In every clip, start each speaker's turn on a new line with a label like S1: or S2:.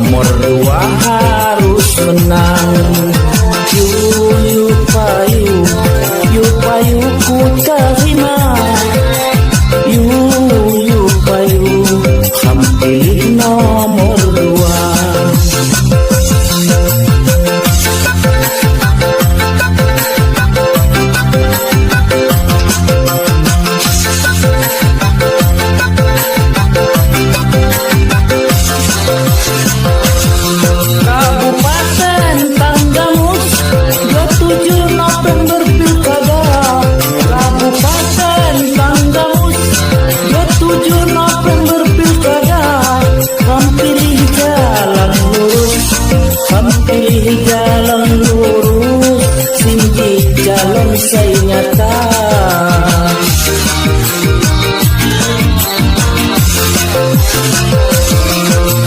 S1: nomor dua harus menang. Yuk payu ku terima. Yuk payu kamu pilih nomor dua. Jalan lurus, tinggi jalan saya nyata.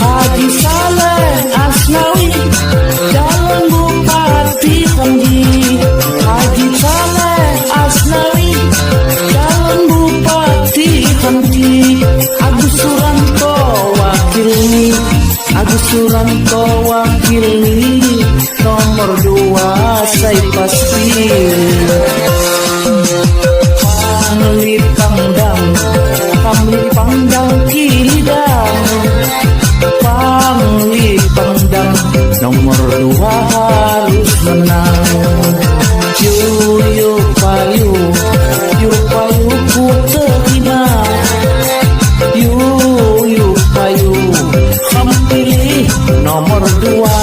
S1: Haji Saleh Asnawi, jalan Bupati Kamji. Haji Saleh Asnawi, jalan Bupati Kamji. Agus Suranto wakilni, Agus Suranto wakilni. Nomor dua saya pasti. Pangli pandang kilidang. Pangli pandang nomor dua harus menang. Yuk payu ku terima. Yuk payu kamu pilih nomor dua.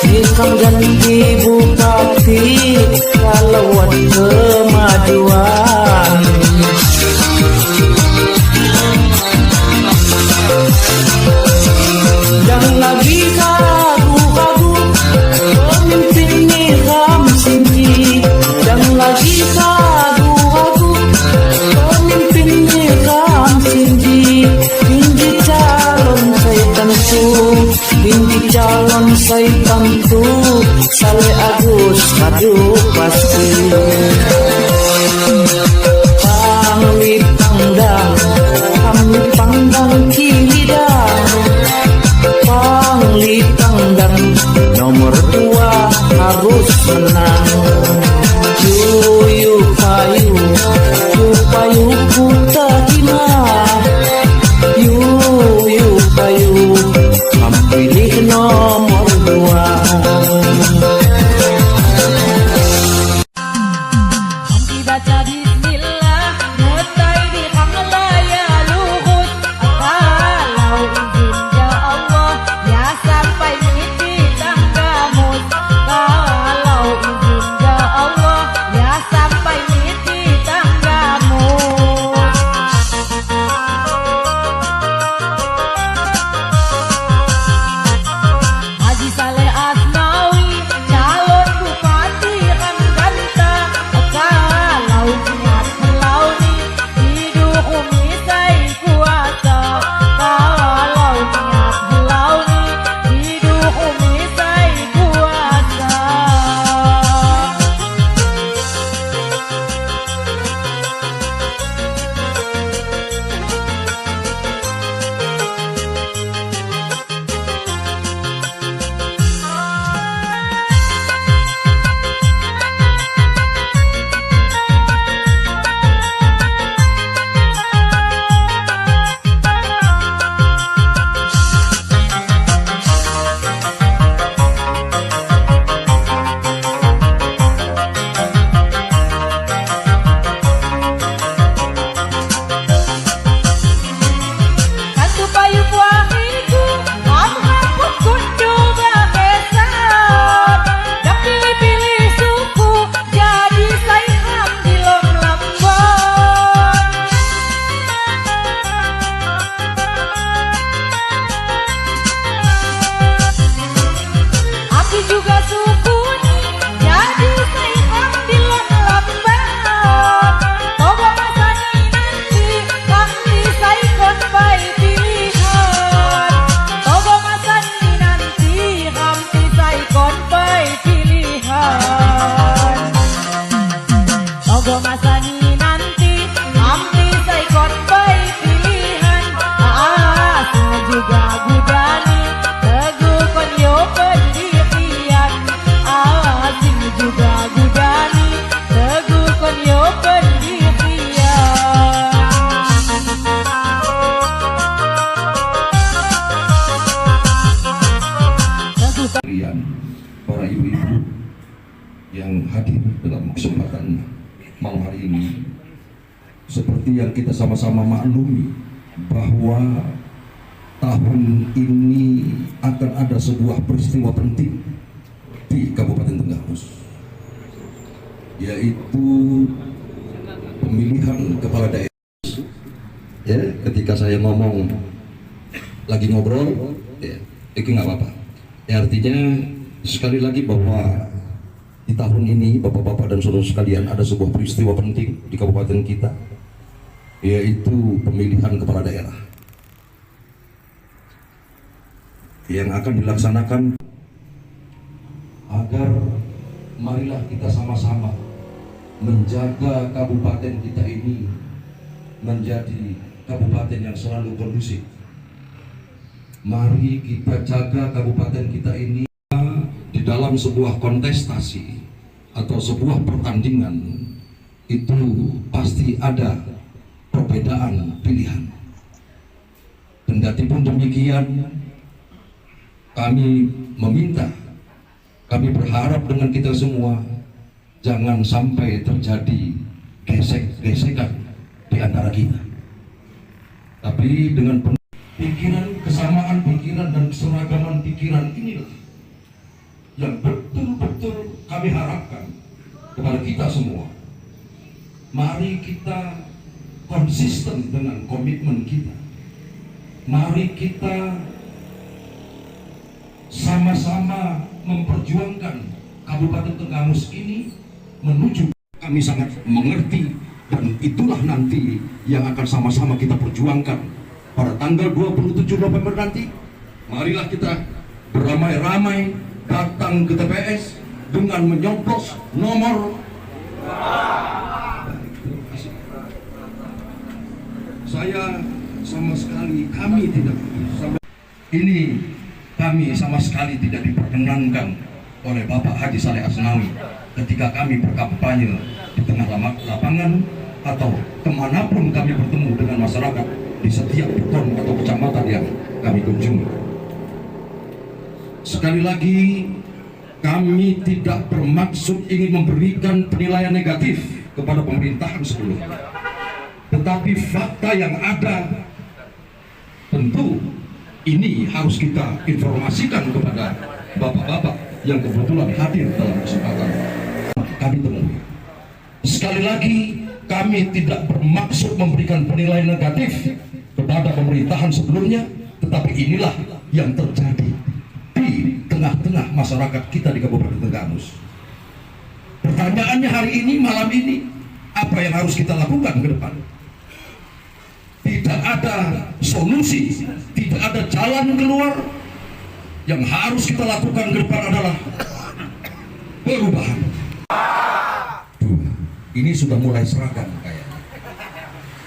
S1: Ikam ganti bupati kalauan kemajuan. Dan lagi ragu-ragu pemimpin Niram Singgi. Dan lagi ragu-ragu pemimpin Niram Singgi. Tinggi calon saya tentu, tinggi calon saya tentu. Saleh Agus maju pasti. Pangli pandang kilidang. Pangli pandang nomor dua harus menang. Yuk payu ku terima. Yuk payu kamu pilih nomor dua.
S2: Sampai miti tangga yang hadir dalam kesempatan malam hari ini. Seperti yang kita sama-sama maklumi bahwa tahun ini akan ada sebuah peristiwa penting di Kabupaten Tenggamus, yaitu pemilihan kepala daerah. Ya, ketika saya ngomong lagi ngobrol, ya, itu nggak apa-apa. Ya, artinya sekali lagi bahwa di tahun ini Bapak-bapak dan saudara sekalian ada sebuah peristiwa penting di kabupaten kita, yaitu pemilihan kepala daerah yang akan dilaksanakan. Agar marilah kita sama-sama menjaga kabupaten kita ini menjadi kabupaten yang selalu kondusif. Mari kita jaga kabupaten kita ini di dalam sebuah kontestasi atau sebuah pertandingan. Itu pasti ada perbedaan pilihan. Kendatipun demikian, kami meminta, kami berharap dengan kita semua jangan sampai terjadi gesek-gesekan di antara kita. Tapi dengan pikiran, kesamaan pikiran dan keseragaman pikiran inilah yang betul-betul kami harapkan kepada kita semua. Mari kita konsisten dengan komitmen kita. Mari kita sama-sama memperjuangkan Kabupaten Tenggamus ini menuju. Kami sangat mengerti, dan itulah nanti yang akan sama-sama kita perjuangkan pada tanggal 27 November nanti. Marilah kita beramai-ramai datang ke TPS dengan menyoblos nomor. Saya sama sekali, kami tidak sama sekali tidak diperkenankan oleh Bapak Haji Saleh Asnawi ketika kami berkampanye di tengah lapangan atau kemanapun kami bertemu dengan masyarakat di setiap beton atau kecamatan yang kami kunjungi. Sekali lagi, kami tidak bermaksud ingin memberikan penilaian negatif kepada pemerintahan sebelumnya, tetapi fakta yang ada tentu ini harus kita informasikan kepada bapak-bapak yang kebetulan hadir dalam kesempatan kami temui. Sekali lagi, kami tidak bermaksud memberikan penilaian negatif kepada pemerintahan sebelumnya, tetapi inilah yang terjadi di tengah-tengah masyarakat kita di Kabupaten Tenggamus. Pertanyaannya hari ini, malam ini, apa yang harus kita lakukan ke depan? Tidak ada solusi, tidak ada jalan keluar. Yang harus kita lakukan ke depan adalah perubahan. Ini sudah mulai seragam kayaknya.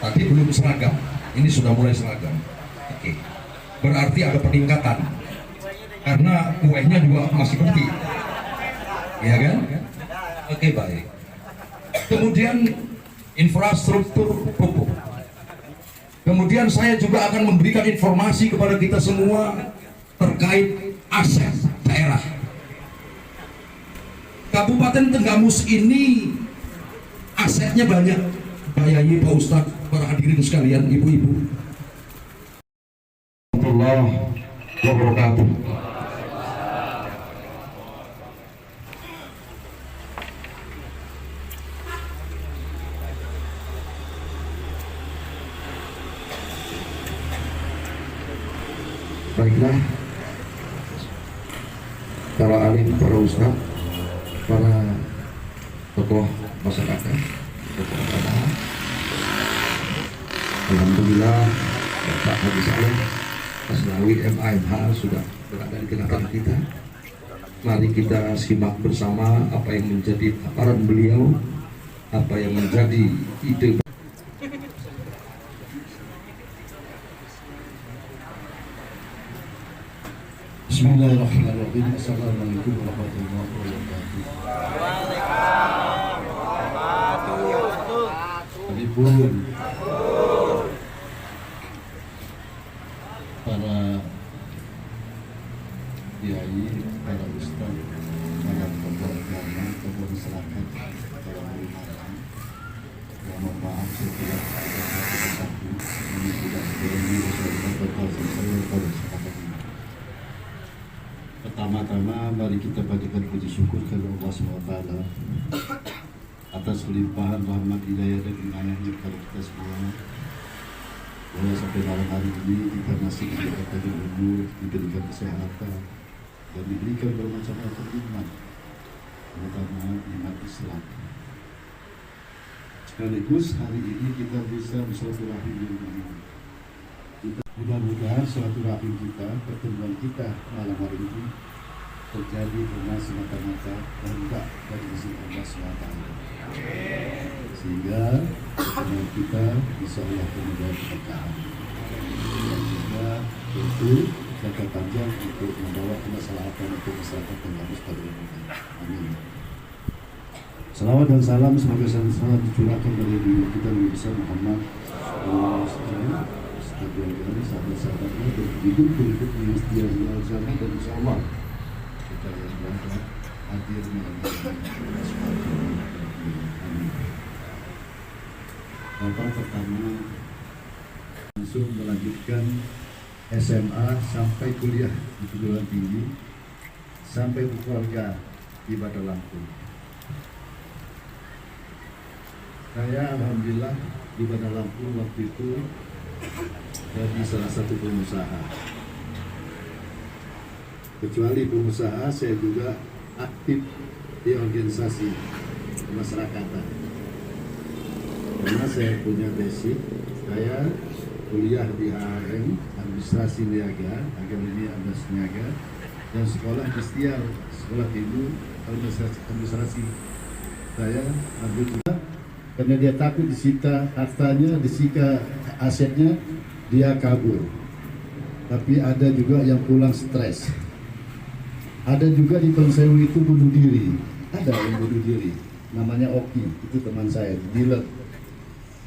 S2: Tadi belum seragam, ini sudah mulai seragam. Oke. Berarti ada peningkatan. Karena kuenya juga masih penting. Ya kan? Oke, baik. Kemudian infrastruktur pupuk. Kemudian saya juga akan memberikan informasi kepada kita semua terkait aset daerah. Kabupaten Tenggamus ini asetnya banyak. Bayahi Pak Ustadz, para hadirin sekalian, ibu-ibu. Warahmatullahi wabarakatuh. Baiklah, para alim, para ustaz, para tokoh masyarakat, tokoh agama, alhamdulillah Bapak Haji Saleh Asnawi MAMH sudah berada di tengah-tengah kita. Mari kita simak bersama apa yang menjadi paparan beliau, apa yang menjadi ide.
S3: Bismillahirrahmanirrahim. Assalamualaikum warahmatullahi wabarakatuh. Waalaikumsalam. Para kiai, para ustaz, para tokoh agama, tokoh Pertama-tama mari kita panjatkan puji syukur kepada Allah SWT atas limpahan rahmat hidayah dan inayahnya kepada kita semua. Bahwa sampai malam hari ini kita masih diberikan umur, diberikan kesehatan, dan diberikan bermacam-macam nikmat, terutama nikmat Islam. Sekaligus hari ini kita bisa bersilaturahim di rumah ini. Mudah-mudahan silaturahim kita, pertemuan kita malam hari ini terjadi karena semata-mata kehendak dari izin Allah SWT. Sehingga pertemuan kita insya Allah kemudian berkah. Dan juga tentu jangka panjang untuk membawa kemaslahatan untuk masyarakat yang harus pada umumnya. Amin. Salawat dan salam semoga selalu dicurahkan dari Nabi kita Nabi besar Muhammad sahabat-sahabatnya hidup yang setia di zaman dan insya Allah kita yang berada hadir Bapak pertama langsung melanjutkan SMA sampai kuliah di perguruan tinggi sampai berkeluarga di Bandar Lampung. Saya alhamdulillah di Bandar Lampung waktu itu jadi salah satu pengusaha. Kecuali pengusaha, saya juga aktif di organisasi kemasyarakatan. Karena saya punya basic, saya kuliah di HRM, Administrasi Niaga, Akademi Administrasi Niaga, dan sekolah Istiar, sekolah tinggi administrasi. Saya ambil juga karena dia takut disita hartanya, disita asetnya, dia kabur. Tapi ada juga yang pulang stres. Ada juga di Pengsewu itu bunuh diri. Ada yang bunuh diri. Namanya Oki, itu teman saya, dealer.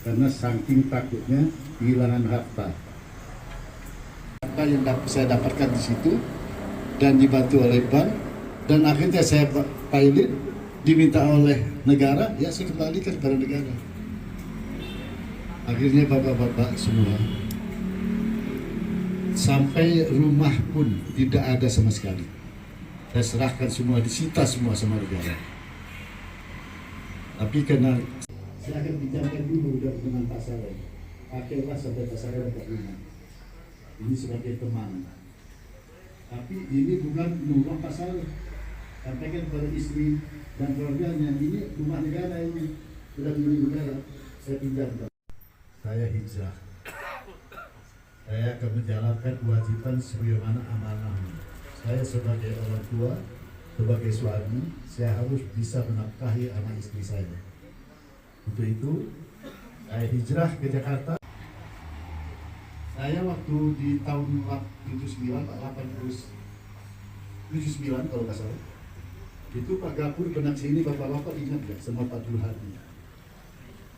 S3: Karena saking takutnya kehilangan harta. Harta yang saya dapatkan di situ dan dibantu oleh bank, dan akhirnya saya pilot, diminta oleh negara, ya saya kembalikan kepada negara. Akhirnya bapak-bapak semua, sampai rumah pun tidak ada sama sekali. Saya serahkan semua, disita semua sama negara. Tapi karena saya akan pinjamkan dulu dengan Pak Saleh, pakailah sampai Pak Saleh dapat rumah. Ini sebagai teman. Tapi ini bukan rumah Pak Saleh. Sampaikan kepada istri dan keluarganya, ini rumah negara ini, sudah milik negara, saya pinjamkan. Saya hijrah. Saya akan menjalankan kewajiban sebagaimana amanahnya. Saya sebagai orang tua, sebagai suami, saya harus bisa menafkahi anak istri saya. Untuk itu, saya hijrah ke Jakarta. Saya waktu di tahun 79 kalau nggak salah, itu Pak Gapur pernah sini, bapak-bapak ingat nggak sama Pak Dulhadi?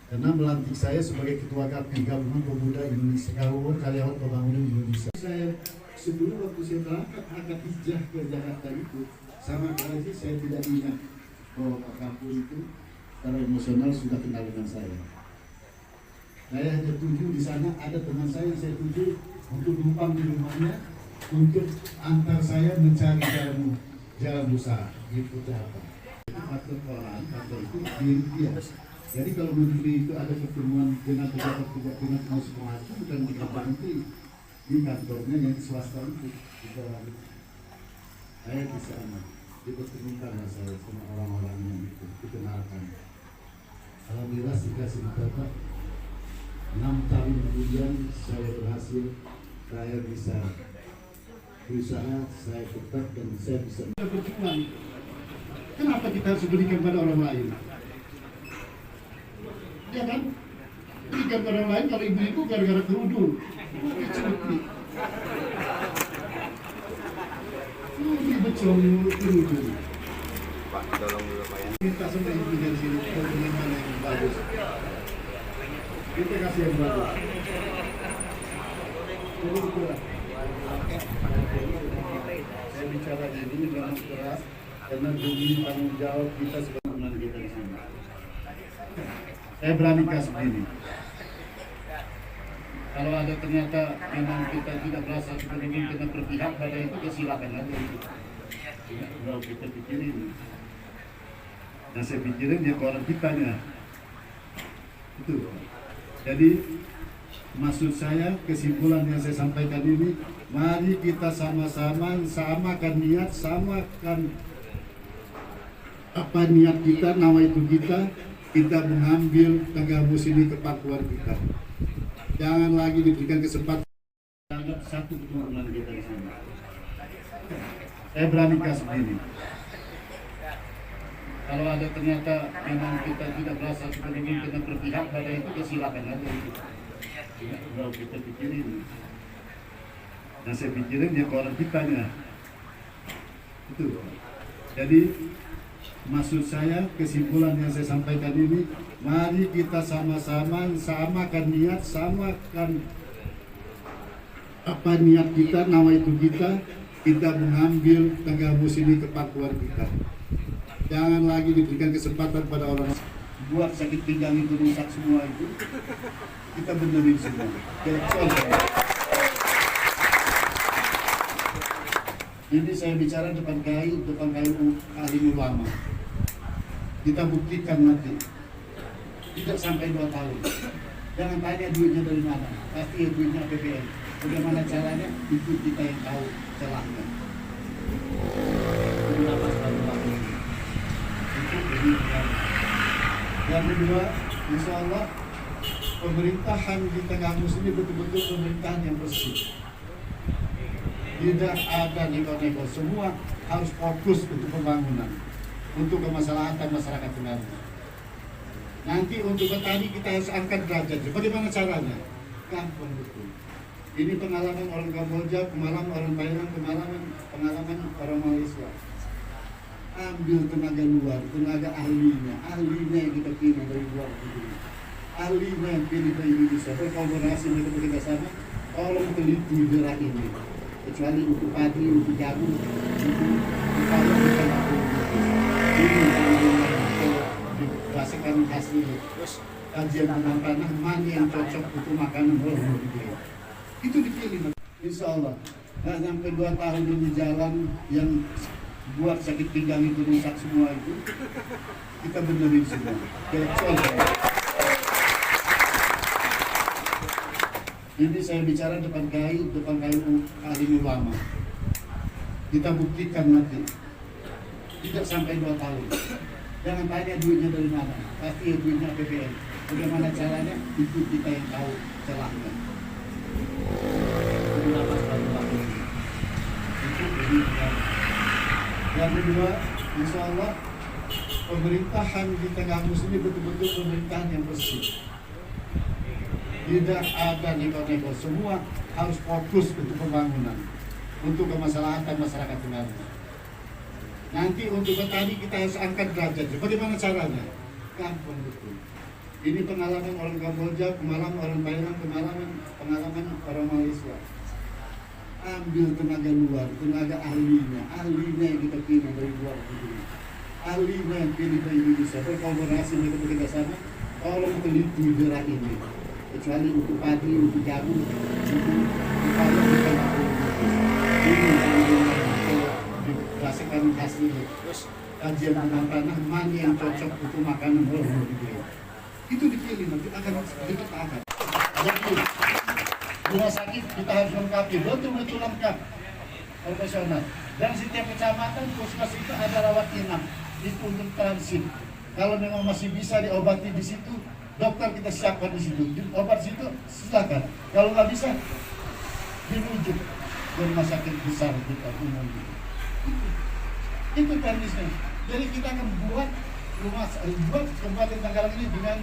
S3: Karena melantik saya sebagai Ketua KAPI, Gabungan Pemuda Indonesia, Gabungan Karyawan Pembangunan Indonesia. Saya sebelum waktu saya berangkat akad hijrah ke Jakarta itu, sama sekali saya tidak ingat bahwa Pak Gapur itu secara emosional sudah kenal dengan saya. Saya hanya tuju di sana, ada teman saya yang saya tuju untuk numpang di rumahnya, untuk antar saya mencari jalan usaha. Itu apa? Faktor orang, faktor itu diri dia. Jadi kalau menteri itu ada pertemuan dengan pejabat-pejabat dengan semua itu bukan di kantor menteri, di kantornya yang swasta itu. Saya di sana, dipertemukan saya sama orang-orang yang itu, dikenalkan. Alhamdulillah dikasih dapat 6 tahun kemudian saya berhasil, saya bisa berusaha, saya tetap dan saya bisa berjuang. Kenapa kita harus berikan pada orang lain? Ya kan? Berikan pada orang lain, kalau ibu-ibu gara-gara kerudung. Ini becong kerudung. Pak, tolong dulu Pak ya. Minta sama ibu dari sini, kerudung mana yang bagus. Kita kasih yang bagus. Saya bicara ini dengan keras karena demi tanggung jawab kita sebagai teman kita di sini. Saya berani kasih ini. Kalau ada ternyata memang kita tidak merasa seperti kita berpihak pada itu, ya silakan aja itu. Kalau kita pikirin, nah saya pikirin dia ke orang kitanya. Itu. Jadi maksud saya, kesimpulan yang saya sampaikan ini, mari kita sama-sama samakan niat, samakan apa niat kita, nama itu kita mengambil Tegabus ini ke pakuan kita. Jangan lagi diberikan kesempatan anggap satu keturunan kita di sini. Saya berani kasih begini. Kalau ada ternyata memang kita tidak merasa keturunan kita berpihak pada itu, ya silakan aja itu. Kalau kita pikirin, nah saya pikirin dia ke orang kitanya. Itu. Jadi maksud saya, kesimpulan yang saya sampaikan ini, mari kita sama-sama samakan niat, samakan apa niat kita, nama itu kita mengambil Tegabus ini ke pakuan kita. Jangan lagi diberikan kesempatan pada orang buat sakit pinggang itu rusak semua itu, kita benerin semua. Ini saya bicara depan kayu ahli ulama. Kita buktikan nanti, tidak sampai 2 tahun. Jangan tanya duitnya dari mana, pasti duitnya APBN. Bagaimana caranya, itu kita yang tahu celahnya. Kenapa selalu lakukan itu? Yang kedua, insya Allah pemerintahan di Tegabus ini betul-betul pemerintahan yang bersih. Tidak ada nego-nego, semua harus fokus untuk pembangunan, untuk kemaslahatan masyarakat Tenganan. Nanti untuk petani kita harus angkat derajatnya. Bagaimana caranya? Gampang betul. Ini pengalaman orang Kamboja, pengalaman orang Thailand, pengalaman orang Malaysia. Ambil tenaga luar, tenaga ahlinya yang kita pilih dari luar negeri. Ahlinya yang pilih dari Indonesia, berkolaborasi mereka bekerja sama, tolong teliti daerah ini. Kecuali untuk padi, untuk jagung, untuk upaya kita lakukan. Ini dirasakan hasil kajian tentang tanah mana yang cocok untuk makanan orang negeri. Itu dipilih, insya Allah. Nah, sampai 2 tahun ini jalan yang buat sakit pinggang itu rusak semua itu, kita benerin semua. Ini saya bicara depan kayu ahli ulama. Kita buktikan nanti, tidak sampai 2 tahun. Jangan tanya duitnya dari mana, pasti duitnya APBN. Bagaimana caranya, itu kita yang tahu celahnya. Kenapa selalu lakukan itu? Yang kedua, insya Allah pemerintahan di Tegabus ini betul-betul pemerintahan yang bersih. Tidak ada nego-nego, semua harus fokus untuk pembangunan, untuk kemaslahatan masyarakat Tenganan. Nanti untuk petani kita harus angkat derajatnya. Bagaimana caranya? Gampang betul. Ini pengalaman orang Kamboja, pengalaman orang Thailand, pengalaman orang Malaysia. Ambil tenaga luar, tenaga ahlinya yang kita pilih dari luar negeri. Ahlinya yang pilih dari Indonesia, berkolaborasi mereka bekerja sama, tolong teliti daerah ini. Kecuali untuk padi, untuk jagung, untuk upaya kita lakukan. Ini dirasakan hasil kajian tentang tanah mana yang cocok untuk makanan orang negeri. Itu dipilih, nanti akan dipertahankan. Jadi rumah sakit kita harus lengkapi, betul-betul lengkap, profesional. Dan setiap kecamatan puskesmas itu ada rawat inap, itu untuk transit. Kalau memang masih bisa diobati di situ, dokter kita siapkan di situ. Obat situ silakan. Kalau nggak bisa, dirujuk ke rumah sakit besar kita umum. Itu teknisnya. Jadi kita akan buat Kabupaten Tanggalang ini dengan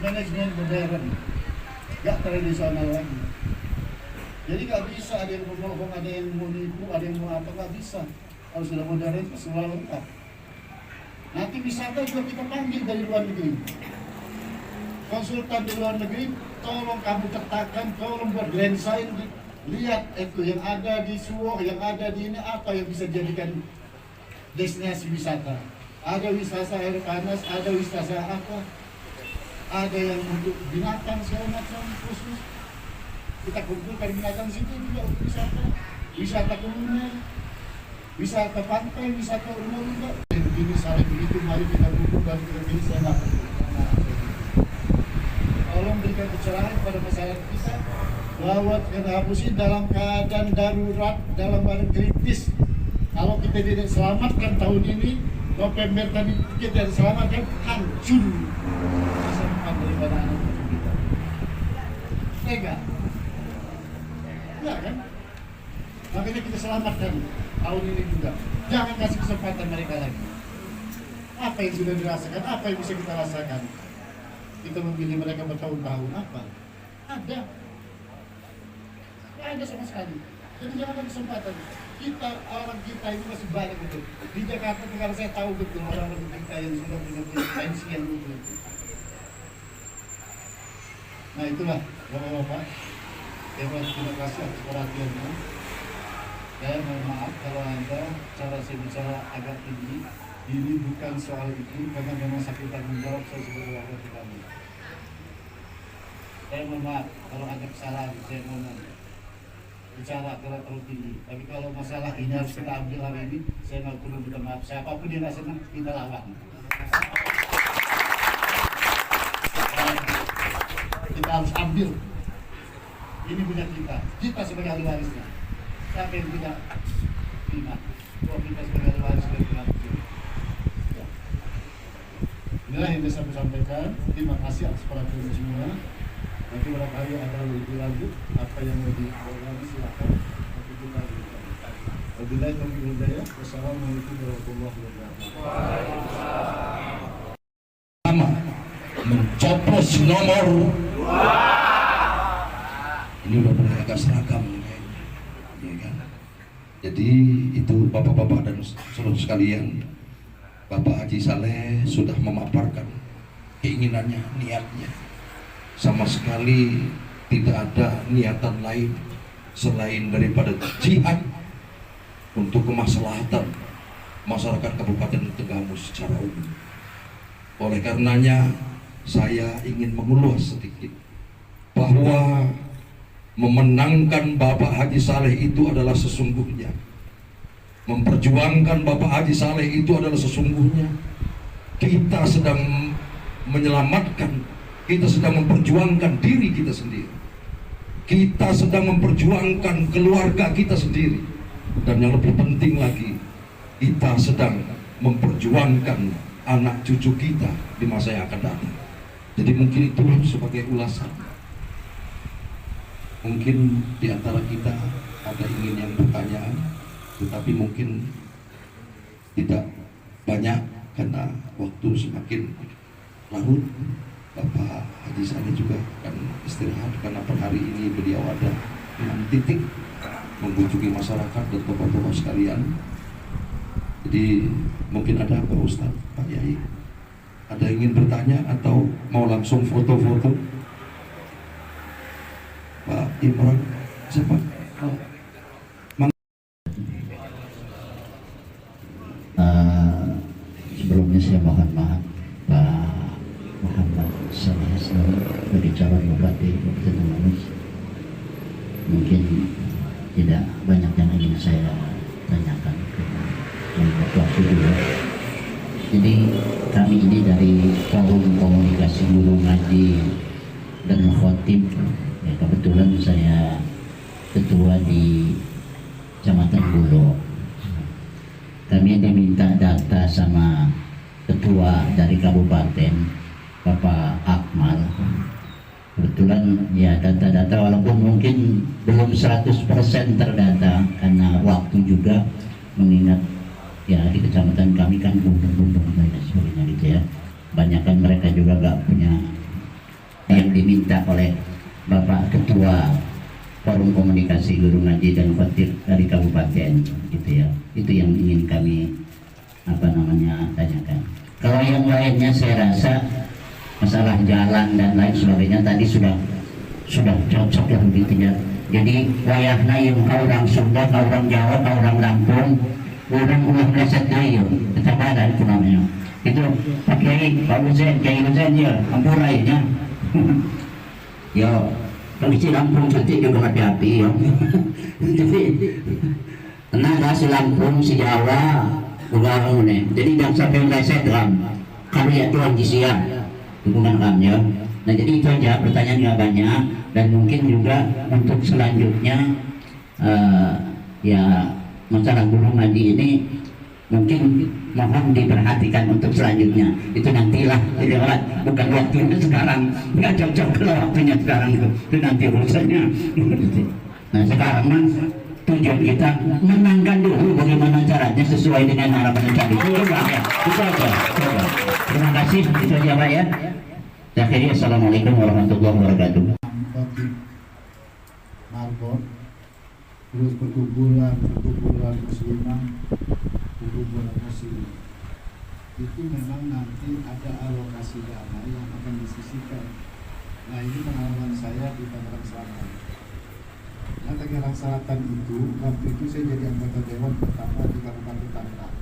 S3: manajemen modern, gak tradisional lagi. Jadi gak bisa ada yang berbohong, ada yang mau nipu, ada yang mau apa, gak bisa. Kalau sudah modern itu semua lengkap. Nanti wisata juga kita panggil dari luar negeri. Konsultan di luar negeri, tolong kamu tetapkan, tolong buat grand sign, lihat itu yang ada di Suwo, yang ada di ini, apa yang bisa dijadikan destinasi wisata. Ada wisata air panas, ada wisata apa, ada yang untuk binatang segala macam khusus. Kita kumpulkan binatang situ juga untuk wisata kuliner. wisata pantai, wisata umum enggak. Begini saling begitu, mari kita dukung dan begini saya nggak perlu. Tolong berikan pencerahan pada masyarakat kita bahwa Hapusi dalam keadaan darurat, dalam keadaan kritis. Kalau kita tidak selamatkan tahun ini, November tadi kita tidak selamatkan, hancur masa depan daripada anak kita. Tega? Ya kan? Makanya kita selamatkan tahun ini juga. Jangan kasih kesempatan mereka lagi. Apa yang sudah dirasakan, apa yang bisa kita rasakan? Kita memilih mereka bertahun-tahun, apa? Ada. Tidak ada sama sekali. Jadi jangan ada kesempatan. Kita, orang kita ini masih banyak gitu. Di Jakarta, kalau saya tahu betul orang-orang kita yang sudah punya pensiun gitu. Nah itulah, Bapak-Bapak. Terima kasih atas perhatiannya. Saya mohon maaf kalau Anda cara saya bicara agak tinggi. Ini bukan soal itu, karena memang sakit tanggung jawab saya sebagai warga kami. Saya mohon maaf kalau ada kesalahan, saya mohon bicara terlalu tinggi. Tapi kalau masalah ini harus kita ambil hari ini, saya nggak perlu minta maaf. Siapapun yang nggak senang, kita lawan. Kita harus ambil. Ini punya kita sebagai ahli warisnya. Siapa yang tidak terima? Kalau kita sebagai ahli waris sudah terima. Inilah yang bisa saya sampaikan. Terima kasih atas perhatian semua. Nanti barangkali ada lebih lanjut apa yang mau dilakukan, silakan. Nanti kita lanjutkan. Wabillahi taufiq wal hidayah. Wassalamualaikum warahmatullahi wabarakatuh.
S2: Mencoblos nomor 2. Ini udah mulai agak seragam, ya kan? Jadi itu bapak-bapak dan saudara sekalian, Bapak Haji Saleh sudah memaparkan keinginannya, niatnya. Sama sekali tidak ada niatan lain selain daripada jihad untuk kemaslahatan masyarakat Kabupaten Tegamus secara umum. Oleh karenanya saya ingin mengulas sedikit bahwa memenangkan Bapak Haji Saleh itu adalah sesungguhnya, memperjuangkan Bapak Haji Saleh itu adalah sesungguhnya kita sedang menyelamatkan, kita sedang memperjuangkan diri kita sendiri, kita sedang memperjuangkan keluarga kita sendiri, dan yang lebih penting lagi, kita sedang memperjuangkan anak cucu kita di masa yang akan datang. Jadi mungkin itu sebagai ulasan. Mungkin di antara kita ada ingin yang bertanya, tetapi mungkin tidak banyak karena waktu semakin larut. Bapak Haji Saleh juga akan istirahat karena per hari ini beliau ada 6 titik mengunjungi masyarakat dan tokoh-tokoh sekalian. Jadi mungkin ada Pak Ustadz, Pak Yai, ada ingin bertanya atau mau langsung foto-foto? Pak Imran, siapa?
S4: Sebelumnya saya mohon maaf Pak Muhammad Saleh dari calon Bupati Kabupaten Tegamus. Mungkin tidak banyak yang ingin saya tanyakan untuk waktu dulu. Jadi kami ini dari Forum Komunikasi Guru Ngaji dan Khotib. Ya, kebetulan saya ketua di Kecamatan Bulog. Kami diminta data sama ketua dari kabupaten, Bapak Akmal. Kebetulan ya data-data walaupun mungkin belum 100% terdata karena waktu juga, mengingat ya di kecamatan kami kan gunung-gunung dan sebagainya gitu ya. Banyak kan mereka juga nggak punya yang diminta oleh Bapak Ketua Forum Komunikasi Guru Ngaji dan Khotib dari kabupaten gitu ya. Itu yang ingin kami tanyakan. Kalau yang lainnya saya rasa masalah jalan dan lain sebagainya tadi sudah cocok ya begitu ya. Jadi wayahna yang orang Sunda, orang Jawa, orang Lampung, orang ulah meleset dayung, kecapadan itu namanya. Itu Pak Kiai, Pak Uzen, Kiai Uzen ya, ampurainya. Ya, kalau isi Lampung cantik juga hati-hati ya. Nah, si Lampung, si Jawa, udah nih. Jadi jangan sampai meleset dalam karya Tuhan di siang dukungan kami ya. Nah jadi itu aja, pertanyaan nggak banyak, dan mungkin juga untuk selanjutnya ya masalah gunung ngaji ini mungkin mohon diperhatikan untuk selanjutnya. Itu nantilah, jadi bukan waktunya sekarang, nggak cocok kalau waktunya sekarang itu nanti urusannya. Nah sekarang mas tujuan kita menangkan dulu bagaimana caranya sesuai dengan harapan tadi. Coba ya, itu aja. Coba. Terima kasih, itu aja Pak ya. Akhirnya assalamualaikum warahmatullahi wabarakatuh.
S3: Marbot, terus perkumpulan muslimah, perkumpulan muslim. Itu memang nanti ada alokasi dana yang akan disisihkan. Nah ini pengalaman saya di Tangerang Selatan. Nah Tangerang Selatan itu, waktu itu saya jadi anggota dewan pertama di Kabupaten Tangerang.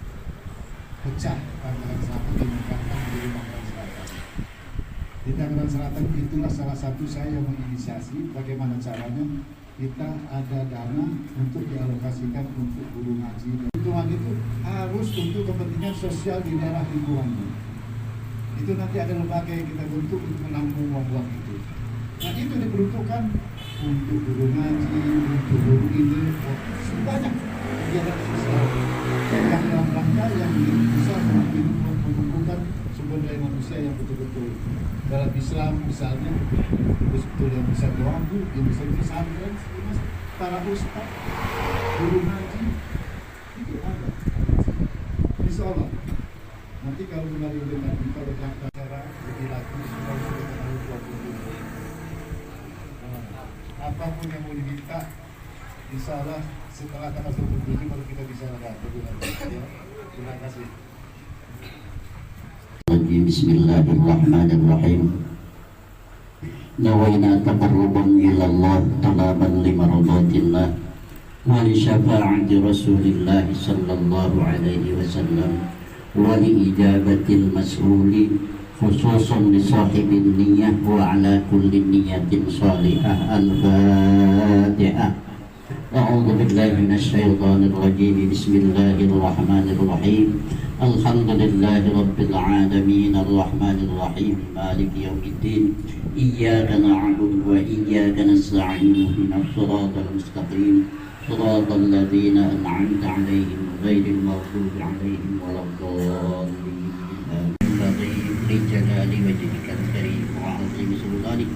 S3: Pecah Tangerang Selatan dimekakan menjadi Tangerang Selatan. Di Tangerang Selatan itulah salah satu saya yang menginisiasi bagaimana caranya kita ada dana untuk dialokasikan untuk guru ngaji. Lingkungan itu harus untuk kepentingan sosial di daerah lingkungannya. Itu nanti ada lembaga yang kita bentuk untuk menampung uang-uang itu. Nah itu diperuntukkan untuk guru ngaji, untuk guru ini, banyak kegiatan sosial yang dalam rangka yang bisa menumbuhkan sumber daya manusia yang betul-betul dalam Islam misalnya betul yang bisa doa, yang bisa pesantren, para ustaz, guru ngaji itu ada. Insya Allah nanti kalau kembali dengan kalau cara lebih lagi supaya kita tahu apapun yang mau diminta, insya Allah setelah tanggal 27 baru kita bisa lihat lebih lanjut. Ya. Terima kasih.
S4: Bismillahirrahmanirrahim. Nawaina taqarruban ila Allah talaban limaradatillah wa li syafa'ati Rasulillah sallallahu alaihi wasallam wa li ijabatil mas'uli khususan li sahibin niyyah wa ala kulli niyyatin salihah. Al-Fatihah. A'udzu billahi minasyaitonir rajim. Bismillahirrahmanirrahim. Alhamdulillahi rabbil alamin arrahmanir rahim maliki yaumiddin. Iyyaka na'budu wa iyyaka nasta'in ihdinas siratal mustaqim siratal ladzina an'amta 'alaihim ghairil maghdubi 'alaihim waladdallin. Jalali wajhikal karim wa 'azimi sultanik.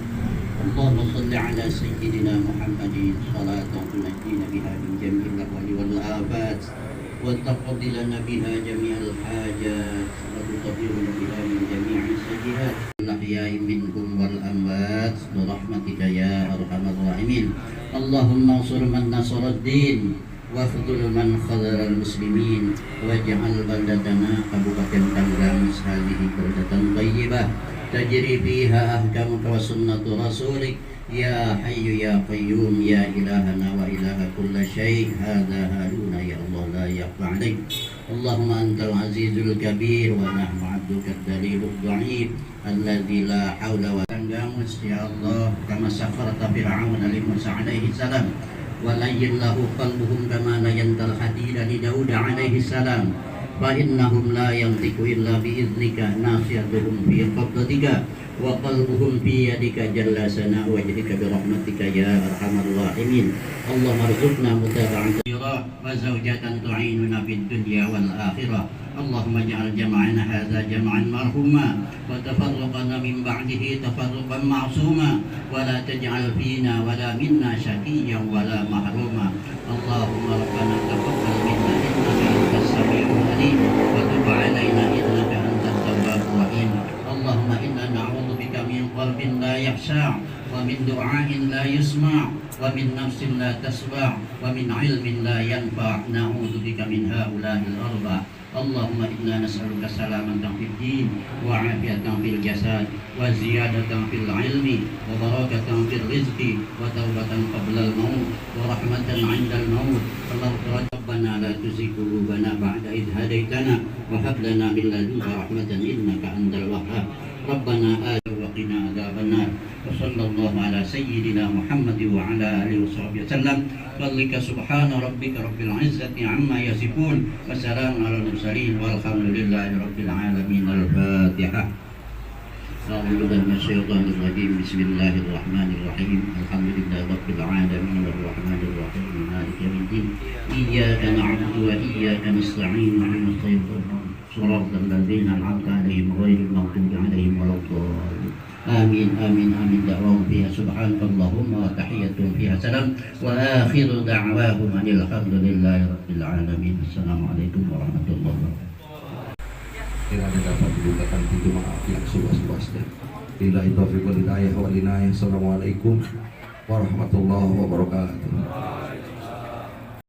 S4: Allahumma shalli 'ala sayyidina Muhammadin salatan tunajjina biha min jami'il ahwali wal afat wa taqdi lana biha jami'al hajat wa tutahhiruna biha min jami'is sayyi'at al-ahya'i minhum wal amwat bi rahmatika ya arhamar rahimin. Allahumma ansur man nasara ad-din wa khudhul man khadhara al-muslimin waj'al baladana Kabupaten Tangerang hadhihi baldatan thayyibah tajri fiha ahkamuka wa sunnatu rasulik ya hayyu ya qayyum ya ilahana wa ilaha kulli syai' hadza haluna ya Allah la yakhfa 'alaik. Allahumma antal azizul kabir wa nahnu 'abduka ad-dalilud dha'if alladzi la haula wa la quwwata ya Allah kama safarta fir'aun li Musa alaihi salam wa layyin lahu qalbuhum kama layantal hadida li Daud alaihi salam fa innahum la yantiqu illa bi idnika nasiyatuhum fi qabdatika wa qalbuhum fi yadika jalla sana wajhika bi rahmatika ya arhamar rahimin. Allahumma arzuqna mutaba'atan wa zawjatan tu'inuna fid dunya wal akhirah. Allahumma ij'al jam'ana hadza jam'an marhuma wa tafarraqana min ba'dihi tafarruqan ma'suma wa la taj'al fina wa la minna shaqiyyan wa la mahruma. Allahumma rabbana taqabbal minna innaka antas sami'ul 'alim wa tub 'alaina innaka antat tawwabur rahim. Allahumma inna na'udzu bika min qalbin la yakhsha' wa min du'ain la yusma' wa min nafsin la tasba' wa min 'ilmin la yanfa'. Na'udzu bika min ha'ula'il arba'. Allahumma inna nas'aluka salamatan fid din wa 'afiyatan fil jasad wa ziyadatan fil ilmi wa barakatan fil rizqi wa taubatan qabla al maut wa rahmatan 'inda al maut. Rabbana la tuzigh qulubana ba'da idh hadaytana wa hab lana min ladunka rahmatan innaka antal wahhab. Rabbana atina wa qina adzabannar. وصلى الله على سيدنا محمد وعلى آله وصحبه وسلم. بلغ سبحان ربك رب العزة عما يصفون وسلام على المرسلين والحمد لله رب العالمين. الفاتحة. أعوذ بالله من الشيطان الرجيم. بسم الله الرحمن الرحيم. الحمد لله رب العالمين الرحمن الرحيم مالك يوم الدين. إياك نعبد وإياك نستعين اهدنا صراط الذين أنعمت عليهم غير المغضوب عليهم ولا الضالين. آمين آمين آمين. دعواهم فيها سبحانك اللهم وتحيتهم فيها سلام وآخر دعواهم أن الحمد لله رب العالمين. السلام عليكم ورحمة الله وبركاته.
S2: Kiranya dapat dibukakan pintu maaf yang seluas-luasnya. Billahi taufiq wal hidayah wal inayah. Assalamualaikum warahmatullahi wabarakatuh.